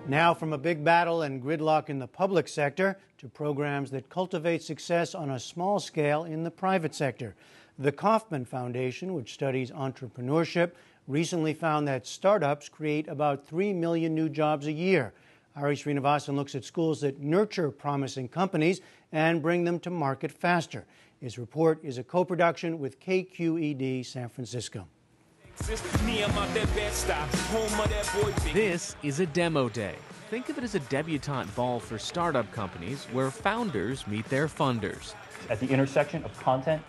Now from a big battle and gridlock in the public sector to programs that cultivate success on a small scale in the private sector. The Kauffman Foundation, which studies entrepreneurship, recently found that startups create about 3 million new jobs a year. Ari Srinivasan looks at schools that nurture promising companies and bring them to market faster. His report is a co-production with KQED San Francisco. This is a demo day. Think of it as a debutante ball for startup companies where founders meet their funders. At the intersection of content,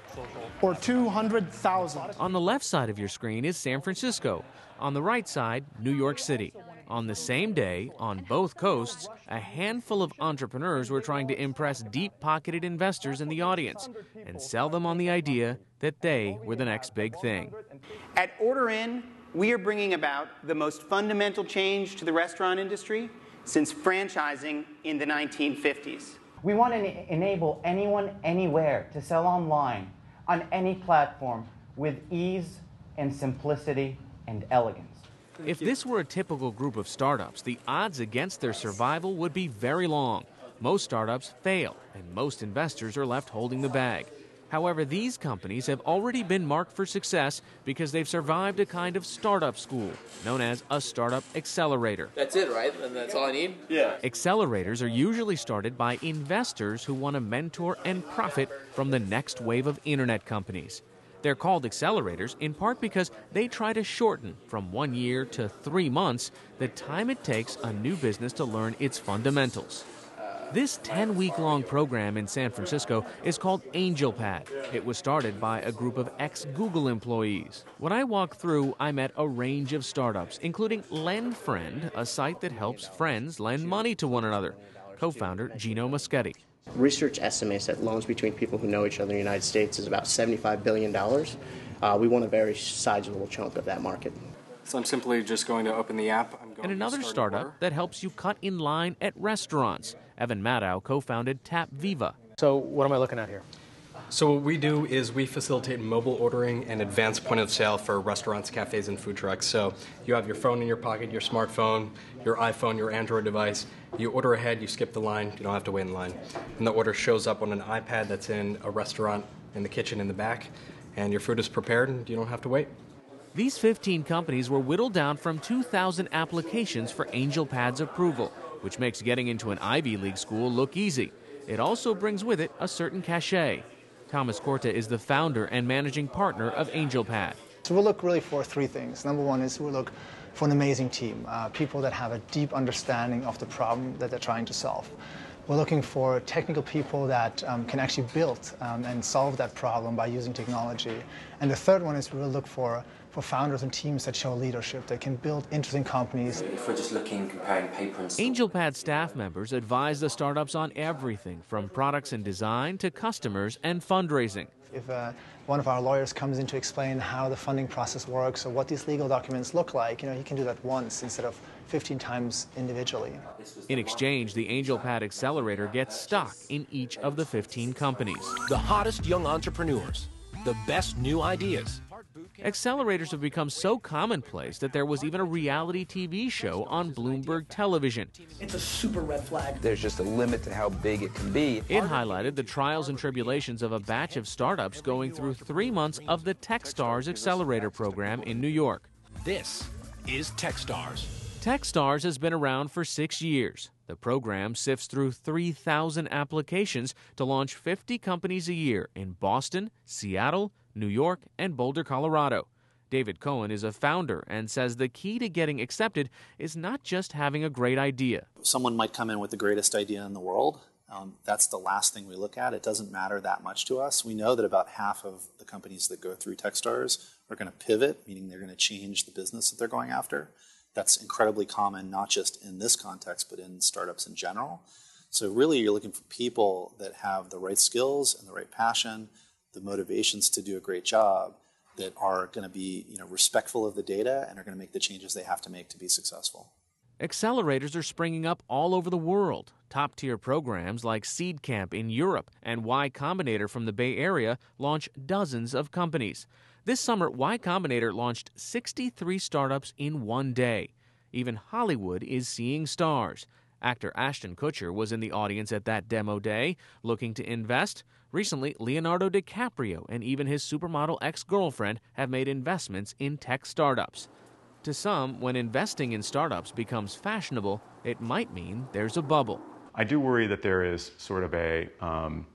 or 200,000. On the left side of your screen is San Francisco. On the right side, New York City. On the same day, on both coasts, a handful of entrepreneurs were trying to impress deep-pocketed investors in the audience and sell them on the idea that they were the next big thing. At Order Inn, we are bringing about the most fundamental change to the restaurant industry since franchising in the 1950s. We want to enable anyone, anywhere to sell online on any platform with ease and simplicity and elegance. If this were a typical group of startups, the odds against their survival would be very long. Most startups fail, and most investors are left holding the bag. However, these companies have already been marked for success because they've survived a kind of startup school known as a startup accelerator. That's it, right? And that's all I need? Yeah. Accelerators are usually started by investors who want to mentor and profit from the next wave of internet companies. They're called accelerators in part because they try to shorten from 1 year to 3 months the time it takes a new business to learn its fundamentals. This 10-week-long program in San Francisco is called AngelPad. It was started by a group of ex-Google employees. When I walked through, I met a range of startups, including LendFriend, a site that helps friends lend money to one another. Co-founder Gino Moschetti. Research estimates that loans between people who know each other in the United States is about $75 billion. We want a very sizable chunk of that market. So I'm simply just going to open the app. And another startup that helps you cut in line at restaurants. Evan Maddow co-founded TapViva. So what am I looking at here? So what we do is we facilitate mobile ordering and advanced point of sale for restaurants, cafes, and food trucks. So you have your phone in your pocket, your smartphone, your iPhone, your Android device. You order ahead, you skip the line, you don't have to wait in line. And the order shows up on an iPad that's in a restaurant in the kitchen in the back, and your food is prepared and you don't have to wait. These 15 companies were whittled down from 2,000 applications for AngelPad's approval, which makes getting into an Ivy League school look easy. It also brings with it a certain cachet. Thomas Corta is the founder and managing partner of AngelPad. So we'll look really for three things. Number one is we'll look for an amazing team, people that have a deep understanding of the problem that they're trying to solve. We're looking for technical people that can actually build and solve that problem by using technology. And the third one is we'll look for founders and teams that show leadership, that can build interesting companies. If we're just comparing paper and AngelPad staff members advise the startups on everything from products and design to customers and fundraising. If one of our lawyers comes in to explain how the funding process works or what these legal documents look like, he can do that once instead of 15 times individually. In exchange, the AngelPad Accelerator gets stock in each of the 15 companies. The hottest young entrepreneurs, the best new ideas. Accelerators have become so commonplace that there was even a reality TV show on Bloomberg Television. It's a super red flag. There's just a limit to how big it can be. It highlighted the trials and tribulations of a batch of startups going through 3 months of the Techstars Accelerator program in New York. This is Techstars. Techstars has been around for 6 years. The program sifts through 3,000 applications to launch 50 companies a year in Boston, Seattle, New York, and Boulder, Colorado. David Cohen is a founder and says the key to getting accepted is not just having a great idea. Someone might come in with the greatest idea in the world. That's the last thing we look at. It doesn't matter that much to us. We know that about half of the companies that go through Techstars are going to pivot, meaning they're going to change the business that they're going after. That's incredibly common, not just in this context, but in startups in general. So really, you're looking for people that have the right skills and the right passion, the motivations to do a great job, that are going to be respectful of the data and are going to make the changes they have to make to be successful. Accelerators are springing up all over the world. Top-tier programs like Seed Camp in Europe and Y Combinator from the Bay Area launch dozens of companies. This summer, Y Combinator launched 63 startups in 1 day. Even Hollywood is seeing stars. Actor Ashton Kutcher was in the audience at that demo day, looking to invest. Recently, Leonardo DiCaprio and even his supermodel ex-girlfriend have made investments in tech startups. To some, when investing in startups becomes fashionable, it might mean there's a bubble. I do worry that there is sort of an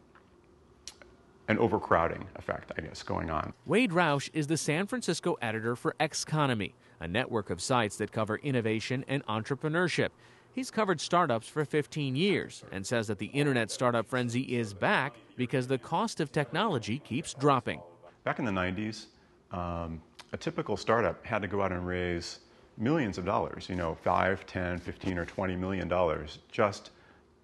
overcrowding effect, I guess, going on. Wade Roush is the San Francisco editor for Xconomy, a network of sites that cover innovation and entrepreneurship. He's covered startups for 15 years and says that the internet startup frenzy is back because the cost of technology keeps dropping. Back in the 90s, a typical startup had to go out and raise millions of dollars, $5, $10, $15, or $20 million, just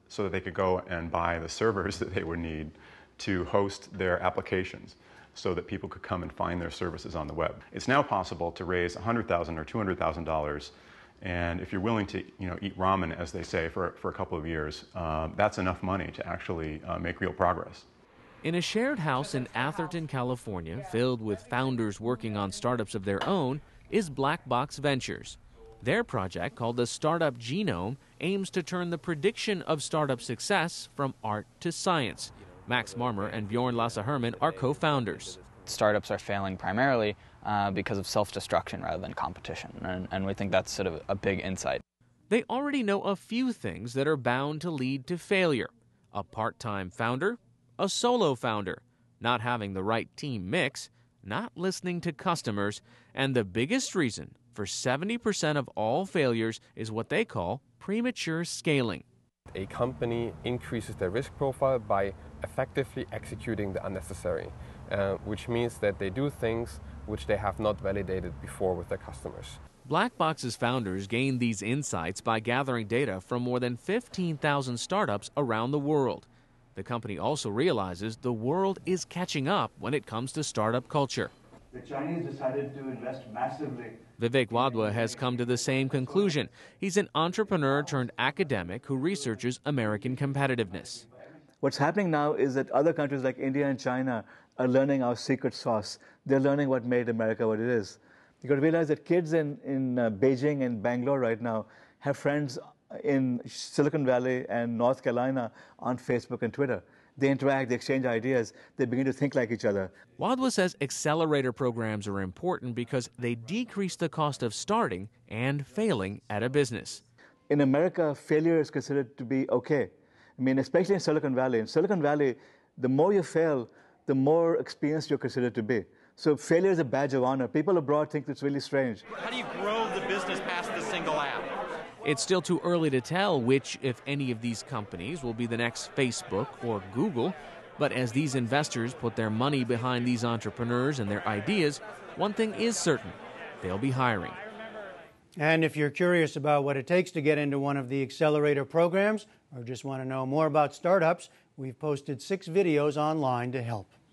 so that they could go and buy the servers that they would need to host their applications so that people could come and find their services on the web. It's now possible to raise $100,000 or $200,000, and if you're willing to eat ramen, as they say, for a couple of years, that's enough money to actually make real progress. In a shared house in Atherton, California, filled with founders working on startups of their own, is Black Box Ventures. Their project, called the Startup Genome, aims to turn the prediction of startup success from art to science. Max Marmer and Bjorn Lasse Herman are co-founders. Startups are failing primarily because of self-destruction rather than competition, and we think that's sort of a big insight. They already know a few things that are bound to lead to failure: a part-time founder, a solo founder, not having the right team mix, not listening to customers, and the biggest reason for 70% of all failures is what they call premature scaling. A company increases their risk profile by effectively executing the unnecessary, which means that they do things which they have not validated before with their customers. Blackbox's founders gained these insights by gathering data from more than 15,000 startups around the world. The company also realizes the world is catching up when it comes to startup culture. The Chinese decided to invest massively. Vivek Wadhwa has come to the same conclusion. He's an entrepreneur turned academic who researches American competitiveness. What's happening now is that other countries like India and China are learning our secret sauce. They're learning what made America what it is. You've got to realize that kids in Beijing and Bangalore right now have friends in Silicon Valley and North Carolina on Facebook and Twitter. They interact, they exchange ideas, they begin to think like each other. Wadhwa says accelerator programs are important because they decrease the cost of starting and failing at a business. In America, failure is considered to be okay. I mean, especially in Silicon Valley. In Silicon Valley, the more you fail, the more experienced you're considered to be. So failure is a badge of honor. People abroad think it's really strange. How do you grow the business past the single app? It's still too early to tell which, if any, of these companies will be the next Facebook or Google. But as these investors put their money behind these entrepreneurs and their ideas, one thing is certain: they'll be hiring. And if you're curious about what it takes to get into one of the accelerator programs or just want to know more about startups, we've posted 6 videos online to help.